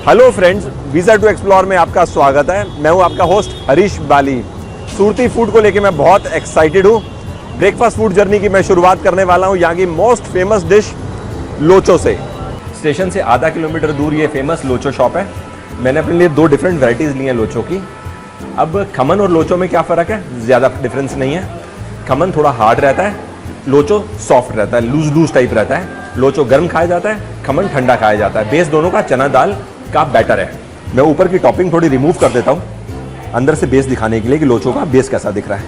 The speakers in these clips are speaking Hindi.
Hello friends, visa to explore में आपका स्वागत है। मैं हूं आपका होस्ट हरीश बाली। सूरती फूड को लेके मैं बहुत एक्साइटेड हूं। ब्रेकफास्ट फूड जर्नी की मैं शुरुआत करने वाला हूं यहाँ की मोस्ट फेमस डिश लोचो से। स्टेशन से आधा किलोमीटर दूर ये फेमस लोचो शॉप है। मैंने अपने लिए 2 डिफरेंट वैराइटीज़ ली हैं लोचो की। अब खमन और लोचो में क्या फ़र्क है? ज़्यादा डिफरेंस नहीं है। खमन थोड़ा हार्ड रहता है, लोचो सॉफ्ट रहता है, लूज टाइप रहता है। लोचो गर्म खाया जाता है, खमन ठंडा खाया जाता है। बेस दोनों का चना दाल का बैटर है। मैं ऊपर की टॉपिंग थोड़ी रिमूव कर देता हूँ अंदर से बेस दिखाने के लिए कि लोचो का बेस कैसा दिख रहा है।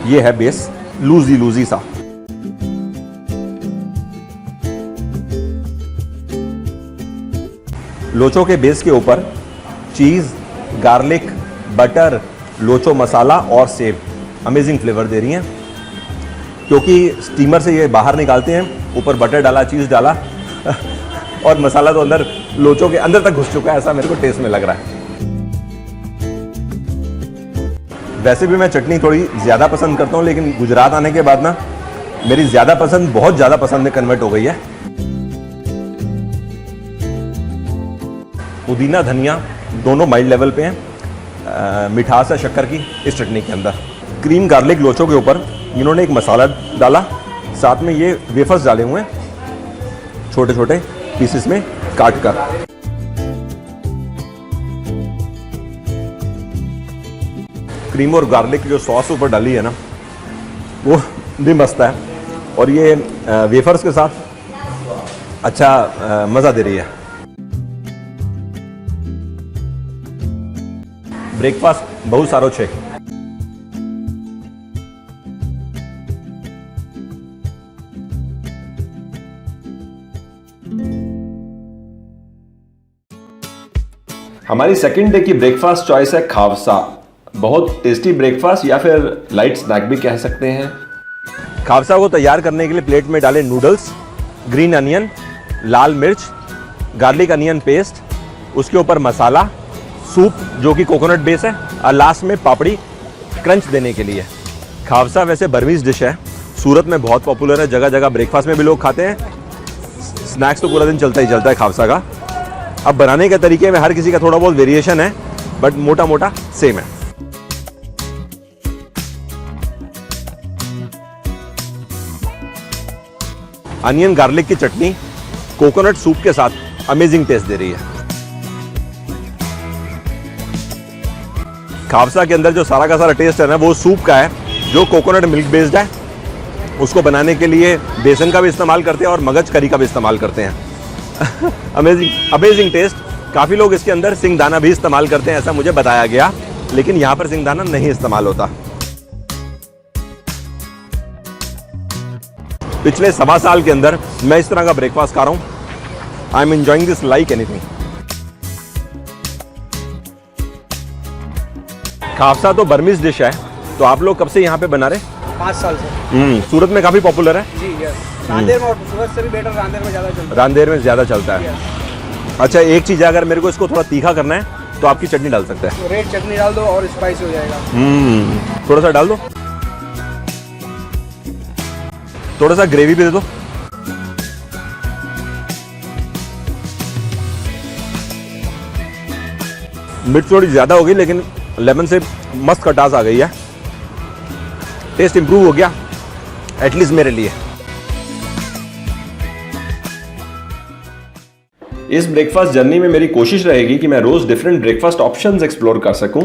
ये है बेस, लूजी सा। लोचो के बेस के ऊपर चीज, गार्लिक, बटर, लोचो मसाला और सेब अमेजिंग फ्लेवर दे रही हैं। क्योंकि स्टीमर से ये बाहर निकालते हैं, ऊपर बटर डाला, चीज डाला और मसाला तो अंदर लोचो के अंदर तक घुस चुका है, ऐसा मेरे को टेस्ट में लग रहा है। वैसे भी मैं चटनी थोड़ी ज़्यादा पसंद करता हूँ, लेकिन गुजरात आने के बाद ना मेरी ज़्यादा पसंद बहुत ज़्यादा पसंद में कन्वर्ट हो गई है। पुदीना धनिया दोनों माइल्ड लेवल पे हैं। मिठास है शक्कर की इस चटनी के अंदर। क्रीम गार्लिक लोचो के ऊपर इन्होंने एक मसाला डाला, साथ में ये वेफर्स डाले हुए हैं छोटे छोटे पीसेस में काट कर। क्रीम और गार्लिक की जो सॉस ऊपर डाली है ना, वो भी मस्त है और ये वेफर्स के साथ अच्छा मज़ा दे रही है। ब्रेकफास्ट बहुत सारो छे। हमारी सेकंड डे की ब्रेकफास्ट चॉइस है खावसा। बहुत टेस्टी ब्रेकफास्ट या फिर लाइट स्नैक भी कह सकते हैं। खावसा को तैयार करने के लिए प्लेट में डालें नूडल्स, ग्रीन अनियन, लाल मिर्च, गार्लिक अनियन पेस्ट, उसके ऊपर मसाला, सूप जो कि कोकोनट बेस है, और लास्ट में पापड़ी क्रंच देने के लिए। खावसा वैसे बर्मीज डिश है, सूरत में बहुत पॉपुलर है, जगह जगह ब्रेकफास्ट में भी लोग खाते हैं। स्नैक्स तो पूरा दिन चलता ही चलता है खावसा का। अब बनाने के तरीके में हर किसी का थोड़ा बहुत वेरिएशन है, बट मोटा मोटा सेम है। अनियन गार्लिक की चटनी कोकोनट सूप के साथ अमेजिंग टेस्ट दे रही है। खावसा के अंदर जो सारा का सारा टेस्ट है ना, वो सूप का है जो कोकोनट मिल्क बेस्ड है। उसको बनाने के लिए बेसन का भी इस्तेमाल करते हैं और मगज करी का भी इस्तेमाल करते हैं। Amazing taste. काफ़ी लोग इसके अंदर सिंगदाना भी इस्तेमाल करते हैं, ऐसा मुझे बताया गया, लेकिन यहाँ पर सिंगदाना नहीं इस्तेमाल होता। पिछले 1.25 साल के अंदर मैं इस तरह का ब्रेकफास्ट खा रहा हूँ। I am enjoying this like anything. खावसा तो बर्मीज डिश है, तो आप लोग कब से यहाँ पे बना रहे? 5 साल से। सूरत में काफ़ी पॉपुलर है जी, यस। रांदेर में और सूरत से भी बेटर रांदेर में ज़्यादा चलता है। रांदेर में ज़्यादा चलता है। अच्छा, एक चीज़ है, अगर मेरे को इसको थोड़ा तीखा करना है तो आपकी चटनी डाल सकते हैं। तो रेड चटनी डाल दो और स्पाइसी हो जाएगा। थोड़ा सा डाल दो, थोड़ा सा ग्रेवी भी दे दो। मिर्च थोड़ी ज़्यादा होगी, लेकिन लेमन से मस्त खटास आ गई है। टेस्ट इंप्रूव हो गया, एटलीस्ट मेरे लिए। इस ब्रेकफास्ट जर्नी में मेरी कोशिश रहेगी कि मैं रोज डिफरेंट ब्रेकफास्ट ऑप्शंस एक्सप्लोर कर सकूं।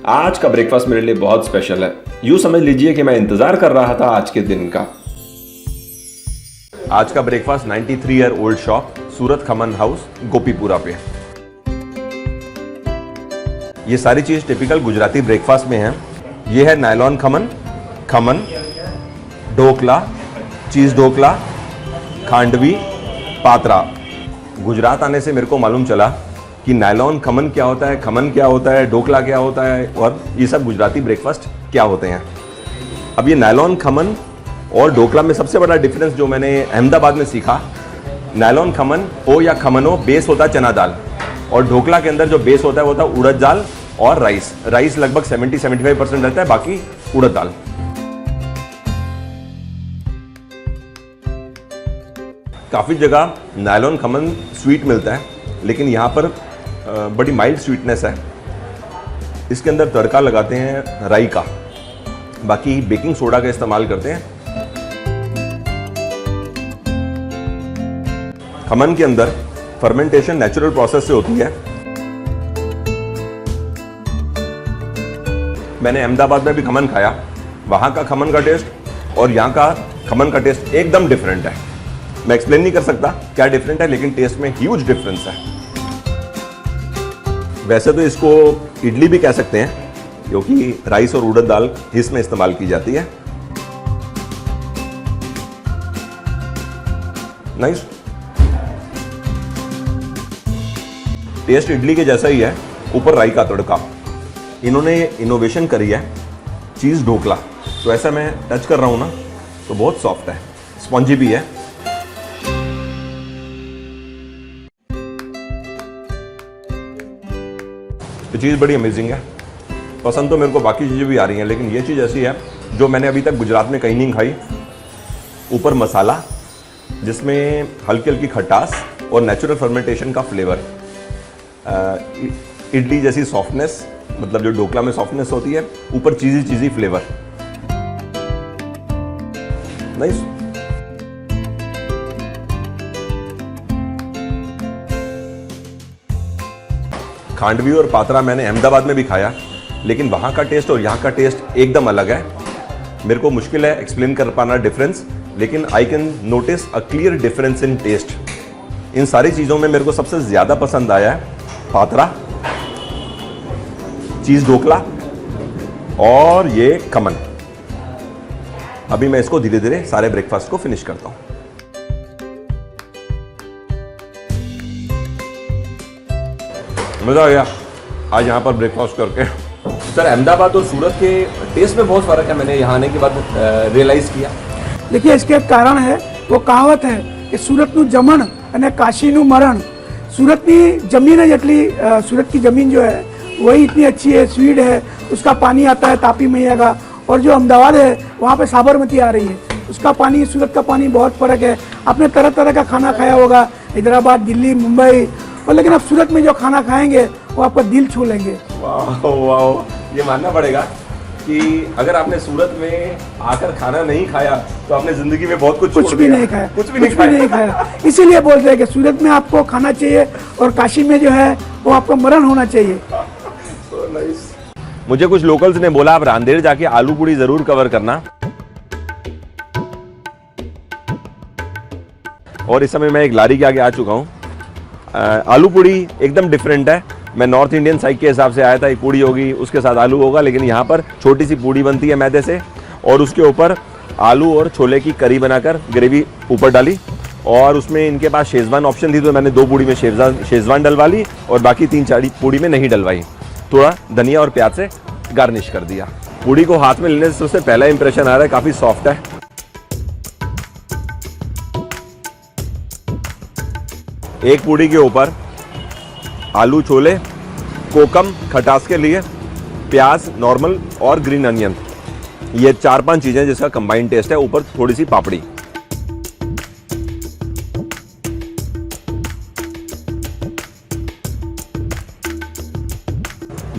आज का ब्रेकफास्ट मेरे लिए बहुत स्पेशल है। यूं समझ लीजिए कि मैं इंतजार कर रहा था आज के दिन का। आज का ब्रेकफास्ट 93 ईयर ओल्ड शॉप सूरत खमन हाउस गोपीपुरा पे। ये सारी चीज टिपिकल गुजराती ब्रेकफास्ट में है। ये है नायलॉन खमन, खमन, ढोकला, चीज ढोकला, खांडवी, पात्रा। गुजरात आने से मेरे को मालूम चला कि नायलॉन खमन क्या होता है, खमन क्या होता है, ढोकला क्या होता है और ये सब गुजराती ब्रेकफास्ट क्या होते हैं। अब ये नायलॉन खमन और ढोकला में सबसे बड़ा डिफरेंस जो मैंने अहमदाबाद में सीखा, नायलॉन खमन हो या खमन हो, बेस होता है चना दाल, और ढोकला के अंदर जो बेस होता है वो होता है उड़द दाल और राइस लगभग 70-75% रहता है, बाकी उड़द दाल। काफ़ी जगह नायलॉन खमन स्वीट मिलता है, लेकिन यहाँ पर बड़ी माइल्ड स्वीटनेस है। इसके अंदर तड़का लगाते हैं राई का, बाकी बेकिंग सोडा का इस्तेमाल करते हैं। खमन के अंदर फर्मेंटेशन नेचुरल प्रोसेस से होती है। मैंने अहमदाबाद में भी खमन खाया, वहाँ का खमन का टेस्ट और यहाँ का खमन का टेस्ट एकदम डिफरेंट है। मैं एक्सप्लेन नहीं कर सकता क्या डिफरेंट है, लेकिन टेस्ट में ह्यूज डिफरेंस है। वैसे तो इसको इडली भी कह सकते हैं, क्योंकि राइस और उड़द दाल इसमें इस्तेमाल की जाती है। नाइस, टेस्ट इडली के जैसा ही है, ऊपर राई का तड़का। इन्होंने इनोवेशन करी है चीज़ ढोकला, तो ऐसा मैं टच कर रहा हूँ ना तो बहुत सॉफ्ट है, स्पॉन्जी भी है। तो चीज़ बड़ी अमेजिंग है। पसंद तो मेरे को बाकी चीज़ें भी आ रही हैं, लेकिन ये चीज़ ऐसी है जो मैंने अभी तक गुजरात में कहीं नहीं खाई। ऊपर मसाला जिसमें हल्की हल्की खटास और नेचुरल फर्मेंटेशन का फ्लेवर, इडली जैसी सॉफ्टनेस, मतलब जो ढोकला में सॉफ्टनेस होती है, ऊपर चीज़ी चीज़ी फ्लेवर। नाइस। खांडवी और पात्रा मैंने अहमदाबाद में भी खाया, लेकिन वहाँ का टेस्ट और यहाँ का टेस्ट एकदम अलग है। मेरे को मुश्किल है एक्सप्लेन कर पाना डिफरेंस, लेकिन I can notice a clear difference in taste. इन सारी चीज़ों में मेरे को सबसे ज़्यादा पसंद आया है पात्रा, चीज़ ढोकला और ये खमन। अभी मैं इसको धीरे धीरे सारे ब्रेकफास्ट को फिनिश करता हूँ। मज़ा आ गया आज यहाँ पर ब्रेकफास्ट करके। सर, अहमदाबाद और सूरत के टेस्ट में बहुत फ़र्क है, मैंने यहाँ आने के बाद रियलाइज़ किया। देखिए, इसके कारण है, वो कहावत है कि सूरतનું જમણ અને કાશીનું મરણ। सूरतની जमीन है जटली, सूरत की ज़मीन जो है वही इतनी अच्छी है, स्वीट है, उसका पानी आता है तापी मैया का। और जो अहमदाबाद है वहाँ पे साबरमती आ रही है, उसका पानी सूरत का पानी बहुत फ़र्क है। आपने तरह तरह का खाना खाया होगा, हैदराबाद, दिल्ली, मुंबई, और लेकिन आप सूरत में जो खाना खाएंगे वो आपका दिल छू लेंगे। वाह वाह, ये मानना पड़ेगा कि अगर आपने सूरत में आकर खाना नहीं खाया तो आपने जिंदगी में बहुत कुछ भी नहीं खाया, कुछ भी नहीं खाया। इसीलिए बोलते हैं कि सूरत में आपको खाना चाहिए और काशी में जो है वो आपका मरण होना चाहिए। So nice. मुझे कुछ लोकल्स ने बोला आप रांदेर जाके आलू पूड़ी जरूर कवर करना, और इस समय मैं एक लारी के आगे आ चुका हूँ। आलू पूड़ी एकदम डिफरेंट है। मैं नॉर्थ इंडियन साइड के हिसाब से आया था, एक पूड़ी होगी उसके साथ आलू होगा, लेकिन यहाँ पर छोटी सी पूड़ी बनती है मैदे से, और उसके ऊपर आलू और छोले की करी बनाकर ग्रेवी ऊपर डाली, और उसमें इनके पास शेजवान ऑप्शन थी, तो मैंने 2 पूड़ी में शेजवान डलवा ली और बाकी 3-4 पूड़ी में नहीं डलवाई। थोड़ा धनिया और प्याज से गार्निश कर दिया। पूड़ी को हाथ में लेने से उससे पहला इंप्रेशन आ रहा है काफ़ी सॉफ्ट है। एक पूड़ी के ऊपर आलू छोले, कोकम खटास के लिए, प्याज नॉर्मल और ग्रीन अनियन, ये 4-5 चीज़ें जिसका कंबाइंड टेस्ट है। ऊपर थोड़ी सी पापड़ी।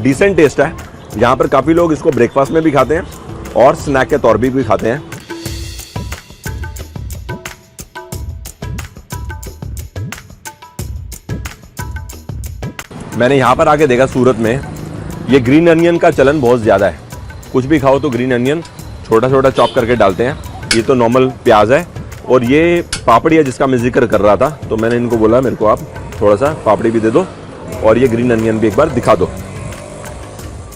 डिसेंट टेस्ट है। यहाँ पर काफ़ी लोग इसको ब्रेकफास्ट में भी खाते हैं और स्नैक के तौर पे भी खाते हैं। मैंने यहाँ पर आके देखा सूरत में ये ग्रीन अनियन का चलन बहुत ज़्यादा है। कुछ भी खाओ तो ग्रीन अनियन छोटा छोटा चॉप करके डालते हैं। ये तो नॉर्मल प्याज है, और ये पापड़ी है जिसका मैं जिक्र कर रहा था, तो मैंने इनको बोला मेरे को आप थोड़ा सा पापड़ी भी दे दो और ये ग्रीन अनियन भी एक बार दिखा दो।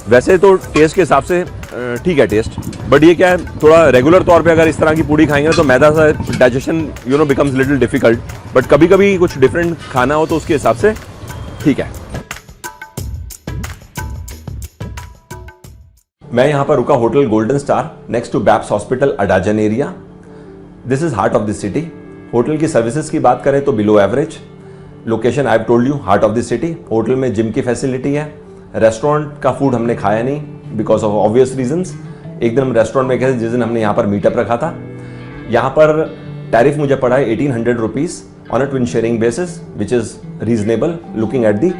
वैसे तो टेस्ट के हिसाब से ठीक है टेस्ट, बट ये क्या है, थोड़ा रेगुलर तौर पे अगर इस तरह की पूड़ी खाएंगे तो मैदा सा digestion becomes little difficult, but कभी कभी कुछ डिफरेंट खाना हो तो उसके हिसाब से ठीक है। मैं यहाँ पर रुका hotel Golden Star next to BAPS hospital Adajan area. This is heart of the city. Hotel की सर्विसेज की बात करें तो below average. Location I have told you, heart of the city. Hotel में जिम की फैसिलिटी है। रेस्टोरेंट का फूड हमने खाया नहीं बिकॉज ऑफ ऑब्वियस रीजंस। एक दिन हम रेस्टोरेंट में गए जिस दिन हमने यहाँ पर मीटअप रखा था। यहाँ पर टैरिफ मुझे पड़ा है 1800 rupees on a twin sharing basis, which is reasonable looking at the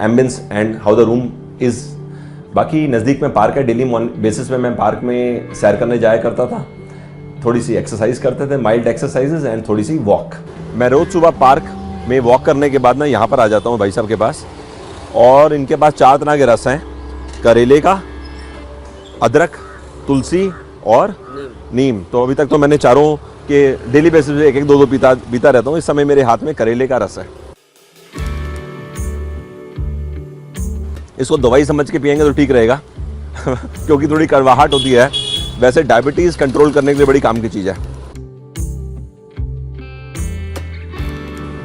ambience and how the room is. बाकी नज़दीक में पार्क है, डेली बेसिस पे मैं पार्क में सैर करने जाया करता था, थोड़ी सी एक्सरसाइज करते थे, माइल्ड एक्सरसाइजेज एंड थोड़ी सी वॉक। मैं रोज़ सुबह पार्क में वॉक करने के बाद ना यहाँ पर आ जाता हूँ भाई साहब के पास, और इनके पास 4 तरह के रस हैं, करेले का, अदरक, तुलसी और नीम। तो अभी तक तो मैंने चारों के डेली बेसिस पे 1-2 पीता रहता हूँ। इस समय मेरे हाथ में करेले का रस है। इसको दवाई समझ के पिएंगे तो ठीक रहेगा क्योंकि थोड़ी कड़वाहट होती है। वैसे डायबिटीज कंट्रोल करने के लिए बड़ी काम की चीज है।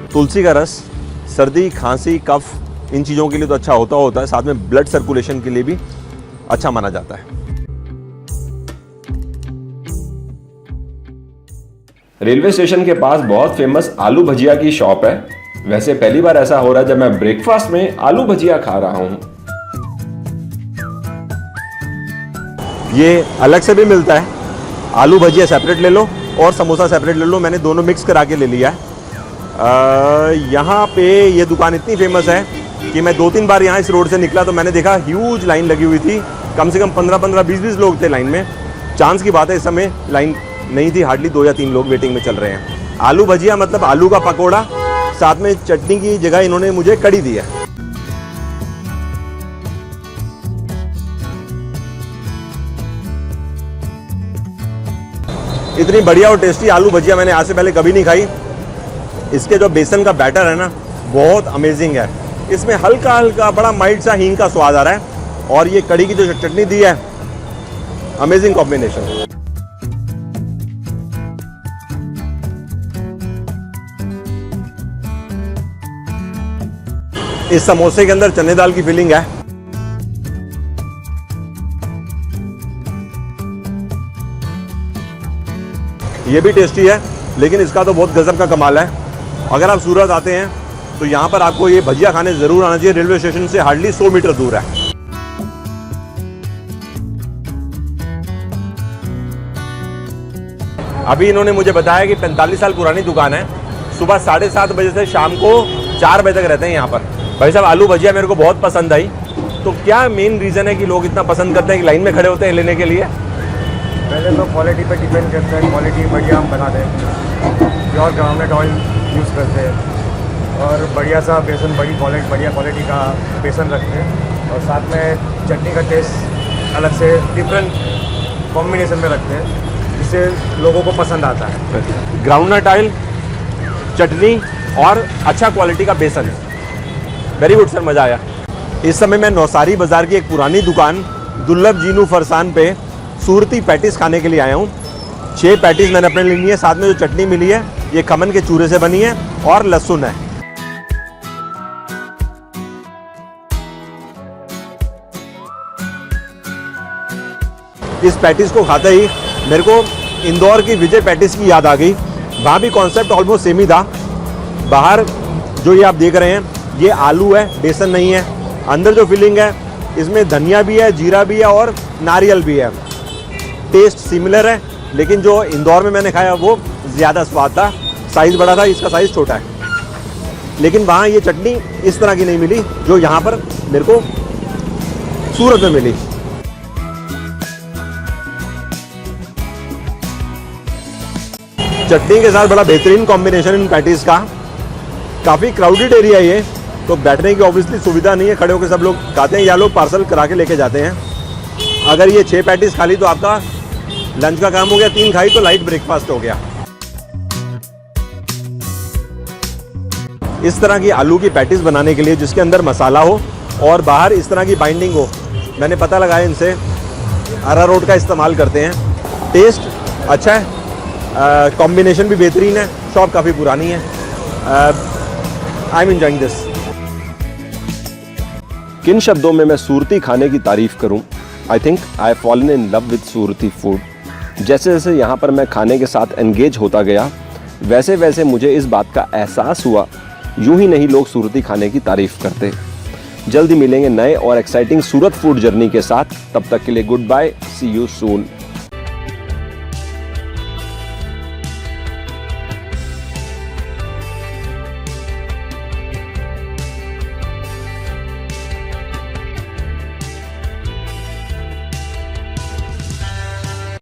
तुलसी का रस सर्दी, खांसी, कफ इन चीजों के लिए तो अच्छा होता है, साथ में ब्लड सर्कुलेशन के लिए भी अच्छा माना जाता है। रेलवे स्टेशन के पास बहुत फेमस आलू भजिया की शॉप है। वैसे पहली बार ऐसा हो रहा है जब मैं ब्रेकफास्ट में आलू भजिया खा रहा हूं। ये अलग से भी मिलता है, आलू भजिया सेपरेट ले लो और समोसा सेपरेट ले लो। मैंने दोनों मिक्स करा के ले लिया है। यहाँ पे ये दुकान इतनी फेमस है कि मैं 2-3 बार यहाँ इस रोड से निकला तो मैंने देखा ह्यूज लाइन लगी हुई थी। कम से कम 15-15, 20-20 लोग थे लाइन में। चांस की बात है इस समय लाइन नहीं थी, हार्डली 2 या 3 लोग वेटिंग में चल रहे हैं। आलू भजिया मतलब आलू का पकौड़ा, साथ में चटनी की जगह इन्होंने मुझे कड़ी दी है। इतनी बढ़िया और टेस्टी आलू भजिया मैंने आज से पहले कभी नहीं खाई। इसके जो बेसन का बैटर है ना, बहुत अमेजिंग है। इसमें हल्का हल्का बड़ा माइल्ड सा हींग का स्वाद आ रहा है, और ये कड़ी की जो चटनी दी है, अमेजिंग कॉम्बिनेशन। इस समोसे के अंदर चने दाल की फिलिंग है। ये भी टेस्टी है, लेकिन इसका तो बहुत गजब का कमाल है। अगर आप सूरत आते हैं तो यहाँ पर आपको ये भजिया खाने जरूर आना चाहिए। रेलवे स्टेशन से हार्डली 100 मीटर दूर है। अभी इन्होंने मुझे बताया कि 45 साल पुरानी दुकान है। सुबह 7:30 बजे से शाम को 4 बजे तक रहते हैं यहाँ पर। भाई साहब, आलू भजिया मेरे को बहुत पसंद आई। तो क्या मेन रीज़न है कि लोग इतना पसंद करते हैं कि लाइन में खड़े होते हैं लेने के लिए? पहले तो क्वालिटी पे डिपेंड करता है। क्वालिटी बढ़िया हम बनाते हैं, प्योर ग्राउंडनट ऑयल यूज़ करते हैं, और बढ़िया सा बेसन, बढ़िया क्वालिटी का बेसन रखते हैं, और साथ में चटनी का टेस्ट अलग से डिफरेंट कॉम्बिनेशन में रखते हैं, जिससे लोगों को पसंद आता है। ग्राउंडनट ऑयल, चटनी और अच्छा क्वालिटी का बेसन। वेरी गुड सर, मज़ा आया। इस समय मैं नौसारी बाज़ार की एक पुरानी दुकान दुर्लभ जीनू फरसान पे सूरती पैटिस खाने के लिए आया हूँ। 6 पैटिस मैंने अपने लिए ली है। साथ में जो चटनी मिली है ये खमन के चूरे से बनी है और लहसुन है। इस पैटिस को खाते ही मेरे को इंदौर की विजय पैटिस की याद आ गई। वहाँ भी कॉन्सेप्ट ऑलमोस्ट सेम ही था। बाहर जो ये आप देख रहे हैं ये आलू है, बेसन नहीं है। अंदर जो फिलिंग है इसमें धनिया भी है, जीरा भी है और नारियल भी है। टेस्ट सिमिलर है, लेकिन जो इंदौर में मैंने खाया वो ज़्यादा स्वाद था। साइज़ बड़ा था, इसका साइज़ छोटा है। लेकिन वहाँ ये चटनी इस तरह की नहीं मिली जो यहाँ पर मेरे को सूरत में मिली। चटनी के साथ बड़ा बेहतरीन कॉम्बिनेशन इन पैटीज का। काफ़ी क्राउडेड एरिया ये, तो बैठने की ऑब्वियसली सुविधा नहीं है। खड़े होकर सब लोग खाते हैं या लोग पार्सल करा के लेके जाते हैं। अगर ये 6 पैटीज खा ली तो आपका लंच का काम हो गया। 3 खाई तो लाइट ब्रेकफास्ट हो गया। इस तरह की आलू की पैटीज बनाने के लिए जिसके अंदर मसाला हो और बाहर इस तरह की बाइंडिंग हो, मैंने पता लगाया इनसे अरारोट का इस्तेमाल करते हैं। टेस्ट अच्छा है, कॉम्बिनेशन भी बेहतरीन है। शॉप काफ़ी पुरानी है। I am enjoying this. किन शब्दों में मैं सूरती खाने की तारीफ करूं? I think I fallen in love with Surti food. जैसे जैसे यहाँ पर मैं खाने के साथ एंगेज होता गया, वैसे वैसे मुझे इस बात का एहसास हुआ, यूं ही नहीं लोग सूरती खाने की तारीफ करते। जल्दी मिलेंगे नए और एक्साइटिंग सूरत फूड जर्नी के साथ। तब तक के लिए good bye, see you soon.